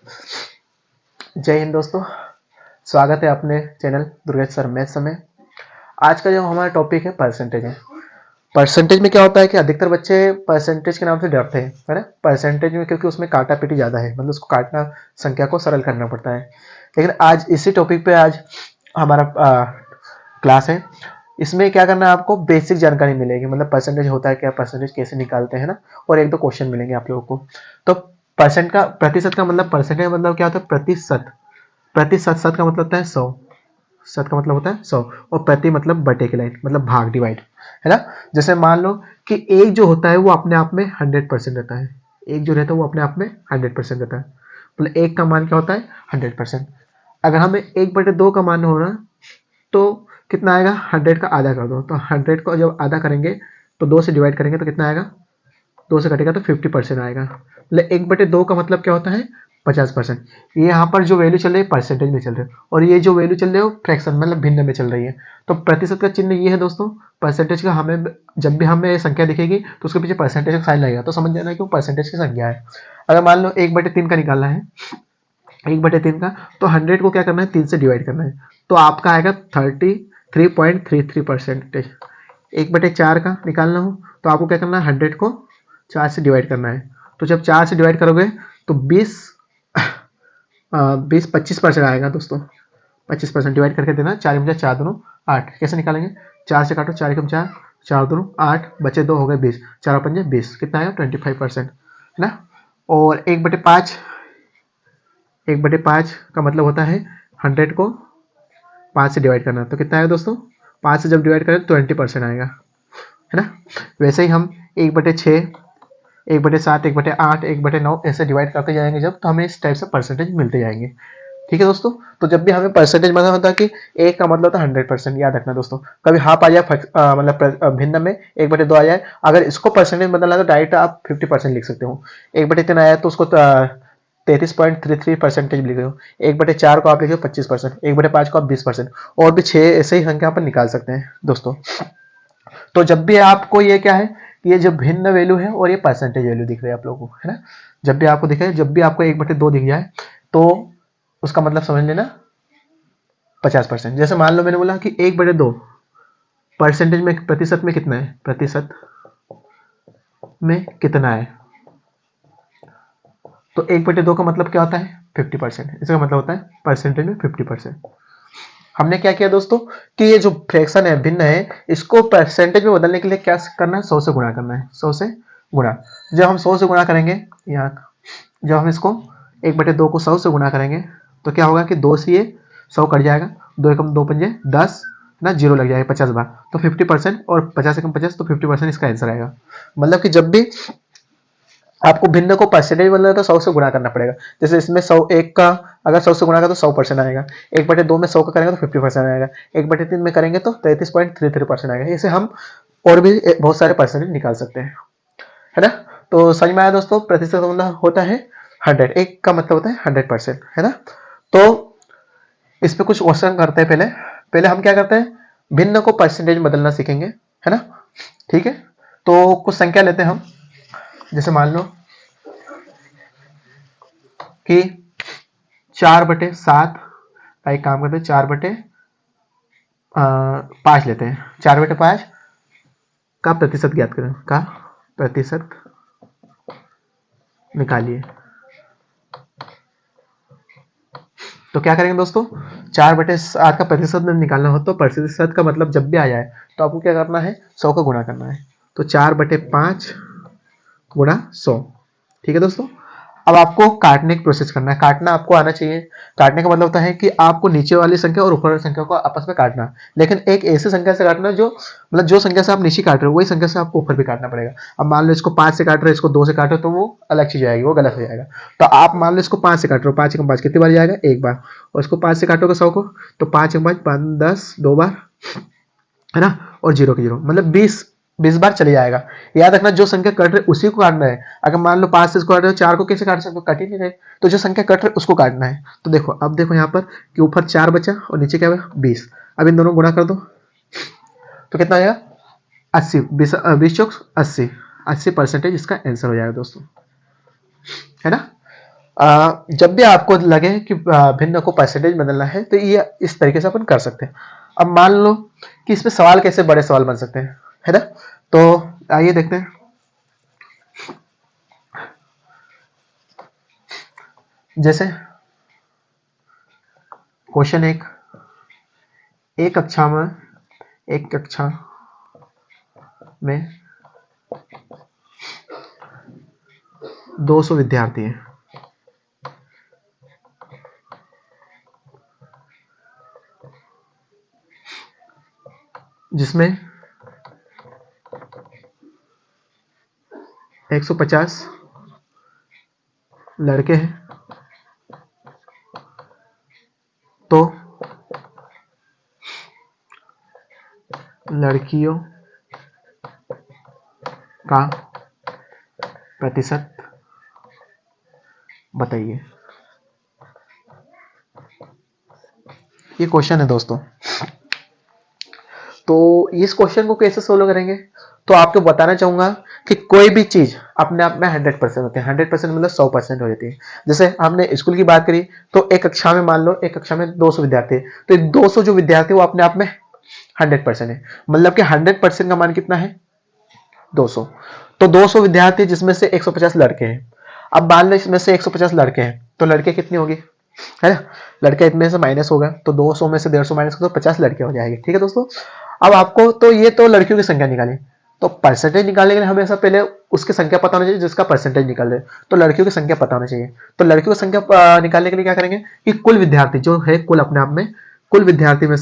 जय हिंद दोस्तों, स्वागत है अपने चैनल दुर्गेश सर मैथ्स में। आज का जो हमारा टॉपिक है परसेंटेज है। परसेंटेज में क्या होता है कि अधिकतर बच्चे परसेंटेज के नाम से डरते हैं, है ना। परसेंटेज में क्योंकि उसमें काटा पीटी ज़्यादा है, मतलब उसको काटना, संख्या को सरल करना पड़ता है। लेकिन आज इसी टॉपिक पे आज हमारा क्लास है। इसमें क्या करना है, आपको बेसिक जानकारी मिलेगी, मतलब परसेंटेज होता है क्या, परसेंटेज कैसे निकालते हैं ना, और एक दो क्वेश्चन मिलेंगे आप लोगों को। तो परसेंट का, प्रतिशत का मतलब, परसेंटेज मतलब क्या होता है, प्रतिशत। प्रतिशत, शत का मतलब होता है 100, शत का मतलब होता है 100, और प्रति मतलब बटे के लाइन, मतलब भाग, डिवाइड, है ना। जैसे मान लो कि एक जो होता है वो अपने आप में 100% रहता है। एक जो रहता है वो अपने आप में 100% रहता है, मतलब एक का मान क्या होता है 100%। अगर हमें 1/2 का मान होना, तो कितना आएगा, 100 का आधा कर दो, तो 100 को जब आधा करेंगे तो 2 से डिवाइड करेंगे तो कितना आएगा, 2 से कटेगा तो 50% आएगा। मतलब 1/2 का मतलब क्या होता है 50%। ये यहाँ पर जो वैल्यू चल रही है परसेंटेज में चल रही है, और ये जो वैल्यू चल रही है वो फ्रैक्शन मतलब भिन्न में चल रही है। तो प्रतिशत का चिन्ह ये है दोस्तों, परसेंटेज का। हमें जब भी हमें संख्या दिखेगी तो उसके पीछे परसेंटेज का साइन लगेगा, तो समझ जाना कि वो परसेंटेज की संख्या है। अगर मान लो 1/3 का निकालना है, 1/3 का, तो 100 को क्या करना है, 3 से डिवाइड करना है, तो आपका आएगा 33.33%। 1/4 का निकालना हो तो आपको क्या करना है, 100 को 4 से डिवाइड करना है, तो जब 4 से डिवाइड करोगे तो 25% आएगा दोस्तों। 25% डिवाइड करके देना, 4 में 4 दोनों 8। कैसे निकालेंगे, 4 से काटो, 4 एकम 4, 4 दोनों 8, बचे 2 हो गए 20, 4 पंजे 20, कितना आएगा 25%, है ना। और 1/5, 1/5 का मतलब होता है 100 को 5 से डिवाइड करना, तो कितना आएगा दोस्तों, 5 से जब डिवाइड करें तो 20% आएगा, है ना। वैसे ही हम 1/6, 1/7, 1/8, 1/9 ऐसे डिवाइड करते जाएंगे जब, तो हमें इस टाइप से परसेंटेज मिलते जाएंगे। ठीक है दोस्तों। तो जब भी हमें परसेंटेज मतलब होता है कि एक का मतलब होता है 100%, याद रखना दोस्तों। कभी हाफ आ जाए, मतलब भिन्न में 1/2 आ जाए, अगर इसको परसेंटेज बदलना है तो डायरेक्ट आप 50% लिख सकते हो। 1/3 आया तो उसको 33.33% लिख रहे हो। 1/4 को आप लिखे 25%, 1/5 को आप 20%, और भी 6 ऐसे ही संख्या पर निकाल सकते हैं दोस्तों। तो जब भी आपको ये क्या है, ये जो भिन्न वैल्यू है और ये परसेंटेज वैल्यू दिख रही है आप लोगों को, है ना। जब भी आपको दिखे, जब भी आपको 1/2 दिख जाए तो उसका मतलब समझ लेना 50%। जैसे मान लो मैंने बोला कि 1/2 परसेंटेज में, प्रतिशत में कितना है, प्रतिशत में कितना है, तो 1/2 का मतलब क्या होता है 50%। इसका मतलब होता है परसेंटेज में 50%। हमने क्या किया दोस्तों कि ये जो फ्रैक्शन है, भिन्न है, इसको परसेंटेज में बदलने के लिए क्या करना है, 100 से गुणा करना है, 100 से गुणा। जब हम 100 से गुणा करेंगे, यहाँ जब हम इसको 1/2 को 100 से गुणा करेंगे तो क्या होगा कि 2 से ये 100 कट जाएगा, 2 एकम 2 पंजे 10 ना, जीरो लग जाएगा 50 बार, तो 50%, और 50 एकम 50, तो 50% इसका आंसर आएगा। मतलब कि जब भी आपको भिन्न को परसेंटेज बदलना है तो 100 से गुणा करना पड़ेगा। जैसे इसमें 100, एक का अगर 100 से गुणा करें तो 100% आएगा, 1/2 में 100 का करेंगे तो 50% आएगा, 1/3 में करेंगे तो 33.33% आएगा। ऐसे हम और भी बहुत सारे परसेंटेज निकाल सकते हैं, है ना। तो समझ में आया दोस्तों, प्रतिशत मतलब होता है 100, एक का मतलब होता है 100%, है ना। तो इस पे कुछ क्वेश्चन करते हैं। पहले पहले हम क्या करते हैं, भिन्न को परसेंटेज में बदलना सीखेंगे, है ना। ठीक है, तो कुछ संख्या लेते हैं हम। जैसे मान लो कि 4/7 का एक काम करते हैं, 4/5 लेते हैं। 4/5 का प्रतिशत ज्ञात करें, का प्रतिशत निकालिए। तो क्या करेंगे दोस्तों, 4/7 का प्रतिशत में निकालना हो तो प्रतिशत का मतलब जब भी आ जाए तो आपको क्या करना है, 100 का गुणा करना है। तो 4/5 गुणा 100। ठीक है दोस्तों। अब आपको काटने की प्रोसेस करना है, काटना आपको आना चाहिए। काटने का मतलब होता है कि आपको नीचे वाली संख्या और ऊपर वाली संख्या को आपस में काटना, लेकिन एक ऐसी संख्या से काटना जो, मतलब जो संख्या से आप नीचे काट रहे हो वही संख्या से आपको ऊपर भी काटना पड़ेगा। अब मान लो इसको 5 से काट रहे हो, इसको 2 से काट रहे हो, तो वो अलग चीज आएगी, वो गलत हो जाएगा। तो आप मान लो इसको 5 से काट रहे हो, 5 एकम 5 कितनी बार जाएगा, एक बार, और इसको 5 से काटोगे 100 को, तो 5 एकम 5 10, 2 बार, है ना, और 0 की 0, मतलब 20 बार चले जाएगा। याद रखना, जो संख्या कट रही उसी को काटना है। अगर मान लो 5 से इसको काट रहे हो, 4 को कैसे काट सकते हो, कट ही नहीं रहे, तो जो संख्या कट रही उसको काटना है। तो देखो, अब देखो यहाँ पर कि ऊपर 4 बचा और नीचे क्या हुआ 20। अब इन दोनों गुणा कर दो तो कितना आएगा 80, 20 चौक 80, 80% इसका आंसर हो जाएगा दोस्तों, है ना। जब भी आपको लगे कि भिन्न को परसेंटेज बदलना है तो ये इस तरीके से अपन कर सकते हैं। अब मान लो कि इसमें सवाल कैसे बड़े सवाल बन सकते हैं, है ना। तो आइए देखते हैं। जैसे क्वेश्चन एक कक्षा में 200 विद्यार्थी हैं, जिसमें 150 लड़के हैं, तो लड़कियों का प्रतिशत बताइए। ये क्वेश्चन है दोस्तों। तो इस क्वेश्चन को कैसे सोल्व करेंगे, तो आपको बताना चाहूंगा कि कोई भी चीज अपने आप में 100% होती है। 100% मतलब 100% हो जाती है। जैसे हमने स्कूल की बात करी, तो एक कक्षा में मान लो एक कक्षा में 200 विद्यार्थी है, तो 200 जो विद्यार्थी वो अपने आप में 100% है। मतलब कि 100% का मान कितना है, 200। तो 200 विद्यार्थी जिसमें से 150 लड़के हैं। अब मान लो इसमें से 150 लड़के हैं, तो लड़के कितनी होगी, है ना। लड़के इतने से माइनस होगा, तो 200 में से 150 माइनस तो 50 लड़के हो जाएंगे। ठीक है दोस्तों। अब आपको तो ये तो लड़कियों की संख्या निकाली, तो परसेंटेज निकालने के लिए हमेशा पहले उसकी संख्या पता होना चाहिए जिसका परसेंटेज निकाल रहे। तो लड़कियों की संख्या पता होना चाहिए। तो लड़कियों की संख्या निकालने के लिए क्या करेंगे कि कुल विद्यार्थी जो है, कुल अपने आप में कुल विद्यार्थी में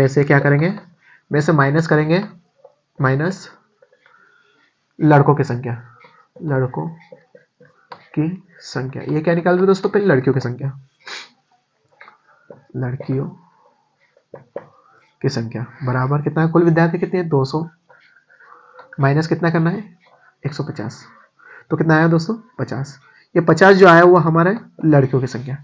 से क्या करेंगे, में से माइनस करेंगे, माइनस लड़कों की संख्या। ये क्या निकाल रहे दोस्तों, पहले लड़कियों की संख्या बराबर कितना है, कुल विद्यार्थी कितने हैं, 200 माइनस कितना करना है, 150। तो कितना आया दोस्तों, 50। ये 50 जो आया वो हमारा लड़कियों की संख्या।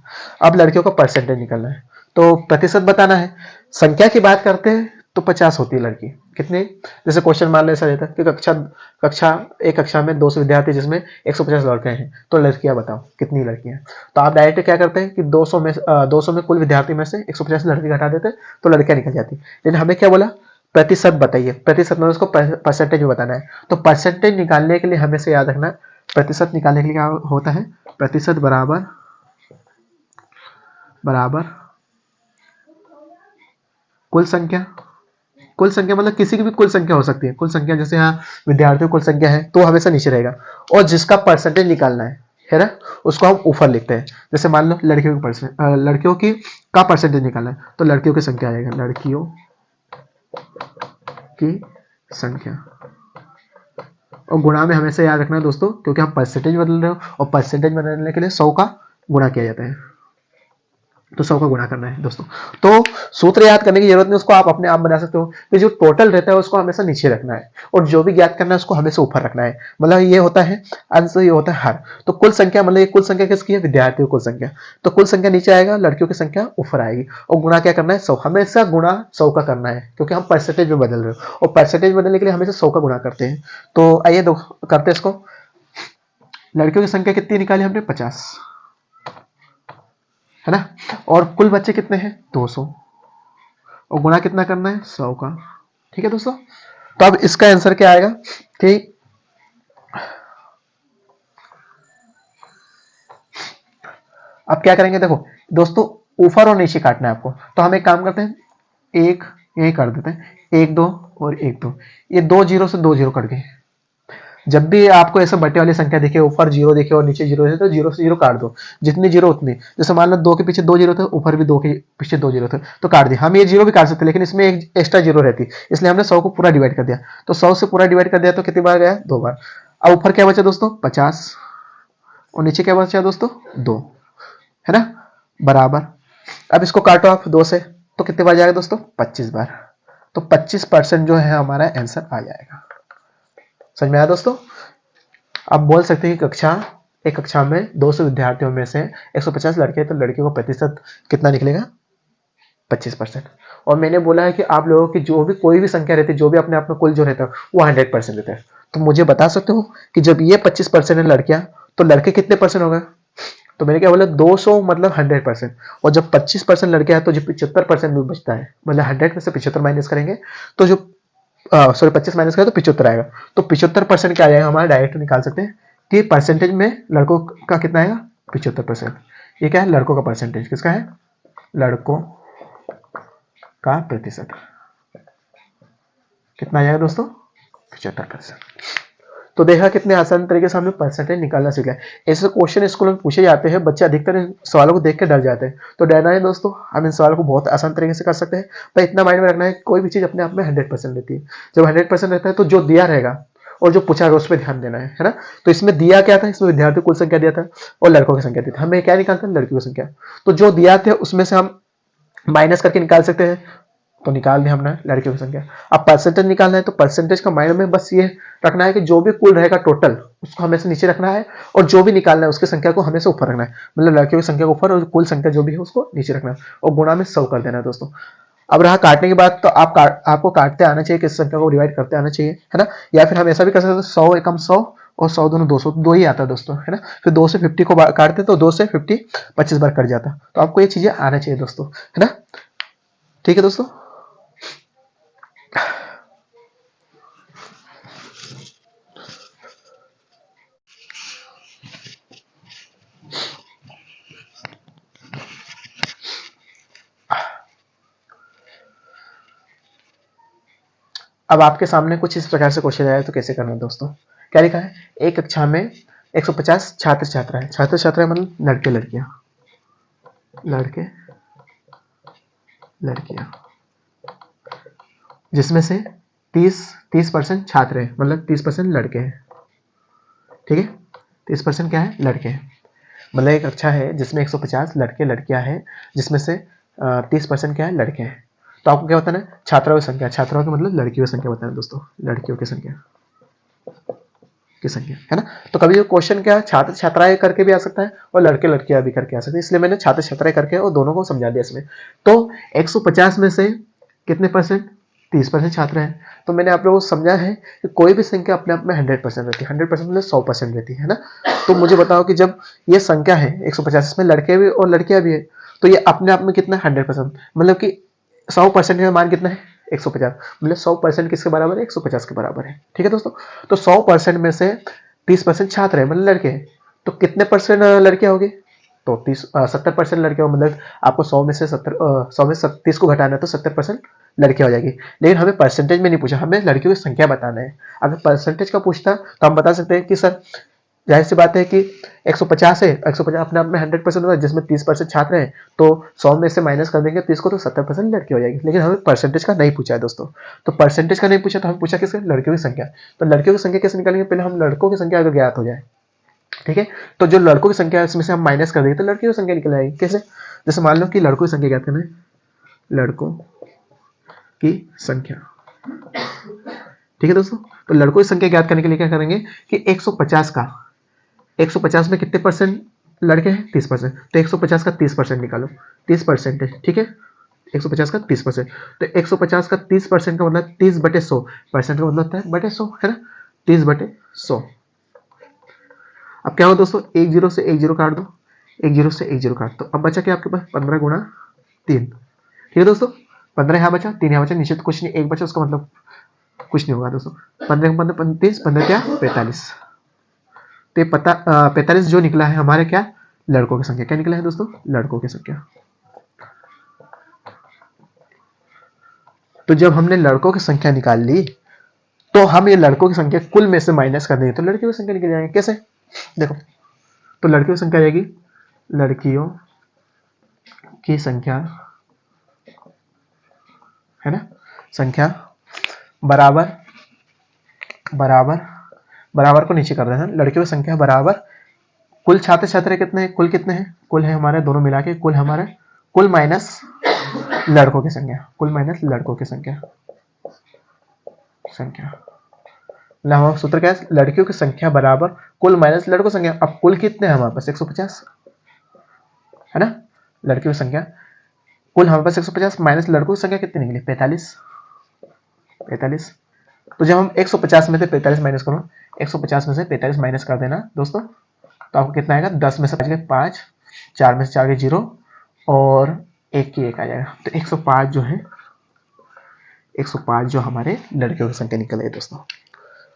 अब लड़कियों का परसेंटेज निकालना है, तो प्रतिशत बताना है। संख्या की बात करते हैं तो 50 होती है लड़की। कितने, जैसे क्वेश्चन मान लो ऐसा रहता है कि एक कक्षा में 200 विद्यार्थी जिसमें 150 लड़के हैं, तो लड़कियां बताओ कितनी लड़कियां। तो आप डायरेक्ट क्या करते हैं कि 200 में कुल विद्यार्थी में से 150 लड़की घटा देते हैं, तो लड़कियां निकल जाती। लेकिन हमें क्या बोला, प्रतिशत बताइए। प्रतिशत में उसको परसेंटेज में बताना है। तो परसेंटेज निकालने के लिए हमें से याद रखना, प्रतिशत निकालने के लिए क्या होता है, प्रतिशत बराबर कुल संख्या। कुल संख्या मतलब किसी की भी कुल संख्या हो सकती है। कुल संख्या जैसे यहाँ विद्यार्थियों कुल संख्या है तो हमेशा नीचे रहेगा, और जिसका परसेंटेज निकालना है ना, उसको हम ऊपर लिखते हैं। जैसे मान लो लड़कियों की का परसेंटेज निकालना है, तो लड़कियों की संख्या आएगा, लड़कियों की संख्या। और गुणा में हमेशा याद रखना है दोस्तों, क्योंकि हम परसेंटेज बदल रहे हो, और परसेंटेज बदलने के लिए 100 का गुणा किया जाता है, तो 100 का गुणा करना है दोस्तों। तो सूत्र याद करने की जरूरत नहीं, उसको आप अपने आप बना सकते हो कि जो टोटल रहता है उसको हमेशा नीचे रखना है, और जो भी ज्ञात करना है उसको हमेशा ऊपर रखना है। मतलब ये होता है अंश, ये होता है हर। तो कुल संख्या मतलब ये कुल संख्या किसकी है, विद्यार्थियों कुल संख्या। तो कुल संख्या नीचे आएगा, लड़कियों की संख्या ऊपर आएगी, और गुणा क्या करना है, 100। हमेशा गुणा 100 का करना है, क्योंकि हम परसेंटेज में बदल रहे हो, और परसेंटेज बदलने के लिए हमेशा 100 का गुणा करते हैं। तो आइए करते हैं इसको। लड़कियों की संख्या कितनी निकाली हमने, 50, है ना। और कुल बच्चे कितने हैं, 200, और गुणा कितना करना है, 100 का। ठीक है दोस्तों। तो अब इसका आंसर क्या आएगा कि अब क्या करेंगे, देखो दोस्तों ऊपर और नीचे काटना है आपको। तो हम एक काम करते हैं, एक यही कर देते हैं, 1 2 और 1 2। ये 2 जीरो से 2 जीरो कट गए। जब भी आपको ऐसे बटे वाली संख्या दिखे, ऊपर जीरो दिखे और नीचे जीरो है, तो जीरो से जीरो काट दो। जितनी जीरो उतनी, जैसे मान लो 2 के पीछे 2 जीरो थे, ऊपर भी 2 के पीछे 2 जीरो थे, तो काट दिया। हम ये जीरो भी काट सकते, लेकिन इसमें एक एक्स्ट्रा जीरो रहती, इसलिए हमने 100 को पूरा डिवाइड कर दिया। तो 100 से पूरा डिवाइड कर दिया तो कितनी बार गया, 2 बार। अब ऊपर क्या बचा दोस्तों, 50, और नीचे क्या बचा दोस्तों, 2, है ना, बराबर। अब इसको काटो आप 2 से, तो कितने बार जाएगा दोस्तों, 25 बार। तो 25% जो है हमारा आंसर आ जाएगा। समझ में आया दोस्तों। आप बोल सकते हैं कि एक कक्षा में 200 विद्यार्थियों में से 150 लड़के हैं, तो लड़कियों का प्रतिशत कितना निकलेगा, 25%। और मैंने बोला है कि आप लोगों की जो भी कोई भी संख्या रहती है, जो भी अपने आप में कुल जो रहता है वो 100% रहता है। तो मुझे बता सकते हो कि जब ये 25% है लड़कियां, तो लड़के कितने परसेंट हो गए? तो मैंने क्या बोला, 200 मतलब 100%। और जब 25% लड़के हैं तो जो 75% भी बचता है, मतलब 100 में से 75 माइनस करेंगे तो जो सॉरी 25 माइनस करें तो 75 आएगा। तो 75% क्या आ जाएगा हमारा, डायरेक्ट निकाल सकते हैं कि परसेंटेज में लड़कों का कितना आएगा, 75%। ये क्या है, लड़कों का परसेंटेज। किसका है, लड़कों का प्रतिशत कितना आ जाएगा दोस्तों, 75%। तो देखा कितने आसान तरीके से हमने परसेंटेज निकालना सीखा है। ऐसे क्वेश्चन स्कूल में पूछे जाते हैं, बच्चे अधिकतर इन सवालों को देख के डर जाते हैं। तो डरना है दोस्तों, हम इन सवालों को बहुत आसान तरीके से कर सकते हैं। पर इतना माइंड में रखना है, कोई भी चीज अपने आप में 100% रहती है। जब 100% रहता है तो जो दिया रहेगा और जो पूछा गया उस पर ध्यान देना है ना। तो इसमें दिया क्या था, इसमें विद्यार्थी कुल संख्या दिया था और लड़कों की संख्या दी थी। हमें क्या निकालता है, लड़कियों की संख्या। तो जो दिया थे उसमें से हम माइनस करके निकाल सकते हैं, तो निकाल दिया हमने लड़कियों की संख्या। अब परसेंटेज निकालना है, तो परसेंटेज का माइंड में बस ये रखना है कि जो भी कुल रहेगा टोटल उसको हमेशा नीचे रखना है, और जो भी निकालना है उसकी संख्या को हमेशा ऊपर रखना है। मतलब लड़कियों की संख्या को ऊपर और कुल संख्या जो भी है उसको नीचे रखना है, और गुणा में 100 कर देना है दोस्तों। अब रहा काटने की बात, तो आपको काटते आना चाहिए, किस संख्या को डिवाइड करते आना चाहिए, है ना। या फिर हम ऐसा भी कर सकते हैं, 100 एकम 100 और 100 दोनों 200, दो ही आता है दोस्तों, है ना। फिर 2 से 50 को काटते तो 2 से 50 25 बार कट जाता। तो आपको ये चीजें आना चाहिए दोस्तों, है ना। ठीक है दोस्तों। अब आपके सामने कुछ इस प्रकार से क्वेश्चन आया, तो कैसे करना है दोस्तों। क्या लिखा है, एक कक्षा में 150 छात्र छात्रा है। छात्र छात्रा मतलब लड़के लड़कियां, लड़के लड़कियां, जिसमें से 30% छात्र हैं, मतलब 30% लड़के हैं। ठीक है, 30% क्या है, लड़के हैं। मतलब एक कक्षा है जिसमें 150 लड़के लड़कियां हैं, जिसमें से 30% क्या है, लड़के हैं। तो आपको क्या बताना है, छात्राओं की संख्या। छात्राओं की मतलब लड़कियों की संख्या बताना है दोस्तों, लड़कियों की संख्या की संख्या, है ना। तो कभी जो क्वेश्चन क्या है, छात्र छात्राएं करके भी आ सकता है और लड़के लड़कियां भी करके आ सकते हैं, इसलिए मैंने छात्र छात्राएं करके और दोनों को समझा दिया इसमें। तो 150 में से कितने परसेंट, 30% छात्र हैं। तो मैंने आप लोगों को समझा है कि कोई भी संख्या अपने आप में 100% रहती है। 100% मतलब 100% रहती है ना। तो मुझे बताओ कि जब ये संख्या है 150, इसमें लड़के भी और लड़कियां भी है, तो ये अपने आप में कितना 100%, मतलब कि 100% का मान कितना है, 150। मतलब 100% किसके बराबर है, 150 के बराबर है। ठीक है दोस्तों। तो 100% में से 30% छात्र है, मतलब लड़के हैं। तो कितने परसेंट लड़कियां होगी, तो 70% लड़कियां, मतलब आपको 100 में से 30 को घटाना है तो 70% लड़कियां हो जाएगी। लेकिन हमें परसेंटेज में नहीं पूछा, हमें लड़कियों की संख्या बताना है। अगर परसेंटेज का पूछता तो हम बता सकते हैं कि सर जाहिर सी बात है कि 150 है, 150 अपने आप में 100% होगा, जिसमें 30% छात्र हैं, तो 100 में से माइनस कर देंगे 30 को, तो 70% लड़की हो जाएगी। लेकिन हमें परसेंटेज का नहीं पूछा है दोस्तों। तो परसेंटेज का नहीं पूछा तो हमें पूछा किसका, लड़कियों की संख्या। तो लड़कियों की संख्या कैसे निकालेंगे, पहले हम लड़कों की संख्या अगर ज्ञात हो जाए, ठीक है, तो जो लड़कों की संख्या है उसमें से हम माइनस कर देंगे तो लड़कियों की संख्या निकल आएगी। कैसे, जैसे मान लो कि लड़कों की संख्या ज्ञात करना है, लड़कों की संख्या। ठीक है दोस्तों। तो लड़कों की संख्या ज्ञात करने के लिए क्या करेंगे कि 150 का, 150 में कितने परसेंट लड़के हैं, 30%। तो 150 का 30% निकालो, 30% है, ठीक है। 150 का 30%, तो 150 का 30% का मतलब 30/100, परसेंट का मतलब होता है बटे 100, है ना। 30/100। अब क्या होगा दोस्तों, एक जीरो से एक जीरो काट दो, एक जीरो से एक जीरो काट दो। अब बचा क्या आपके पास, 15 गुणा 3। ठीक है दोस्तों, 15 यहाँ बचा, 3 यहाँ बचा, नीचे तो कुछ नहीं, एक बचा, उसका मतलब कुछ नहीं होगा दोस्तों। 15 15 35, 15 क्या 45। तो ये 45 जो निकला है हमारे क्या, लड़कों की संख्या। क्या निकला है दोस्तों, लड़कों की संख्या। तो जब हमने लड़कों की संख्या निकाल ली, तो हम ये लड़कों की संख्या कुल में से माइनस कर देंगे तो लड़कियों की संख्या निकल जाएगी। कैसे, देखो, तो लड़कियों की संख्या आएगी, लड़कियों की संख्या, है ना, संख्या बराबर बराबर बराबर को नीचे कर देना, लड़कियों की संख्या बराबर कुल छात्र छात्र कितने हैं, कुल कितने हैं, कुल है हमारे दोनों मिला के, कुल हमारे कुल माइनस लड़कों की संख्या, कुल माइनस लड़कों की संख्या संख्या। मतलब हमारा सूत्र क्या है, लड़कियों की संख्या बराबर कुल माइनस लड़कों की संख्या। अब कुल कितने हैं हमारे पास, 150, है ना। लड़कियों की संख्या कुल हमारे पास 150 माइनस लड़कों की संख्या कितनी निकली, 45। तो जब हम 150 में से 45 माइनस करो, 150 में से 45 माइनस कर देना दोस्तों, तो आपको कितना आएगा, 10 में से 5, 4 में से 4 के 0 और 1 की 1 आ जाएगा। तो 105 जो है, 105 जो हमारे लड़कियों की संख्या निकल है दोस्तों।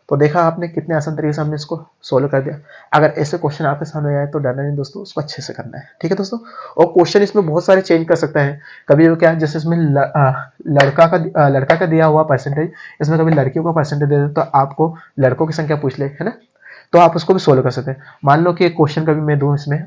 तो देखा आपने कितने आसान तरीके से हमने इसको सोल्व कर दिया। अगर ऐसे क्वेश्चन आपके सामने आए तो डरना नहीं दोस्तों, उसको अच्छे से करना है, ठीक है दोस्तों। और क्वेश्चन इसमें बहुत सारे चेंज कर सकता है, कभी वो क्या, जैसे इसमें लड़का का दिया हुआ परसेंटेज, इसमें कभी लड़कियों का परसेंटेज दे दे तो आपको लड़कों की संख्या पूछ ले, है ना, तो आप उसको भी सोल्व कर सकते हैं। मान लो कि एक क्वेश्चन कभी मैं दूं इसमें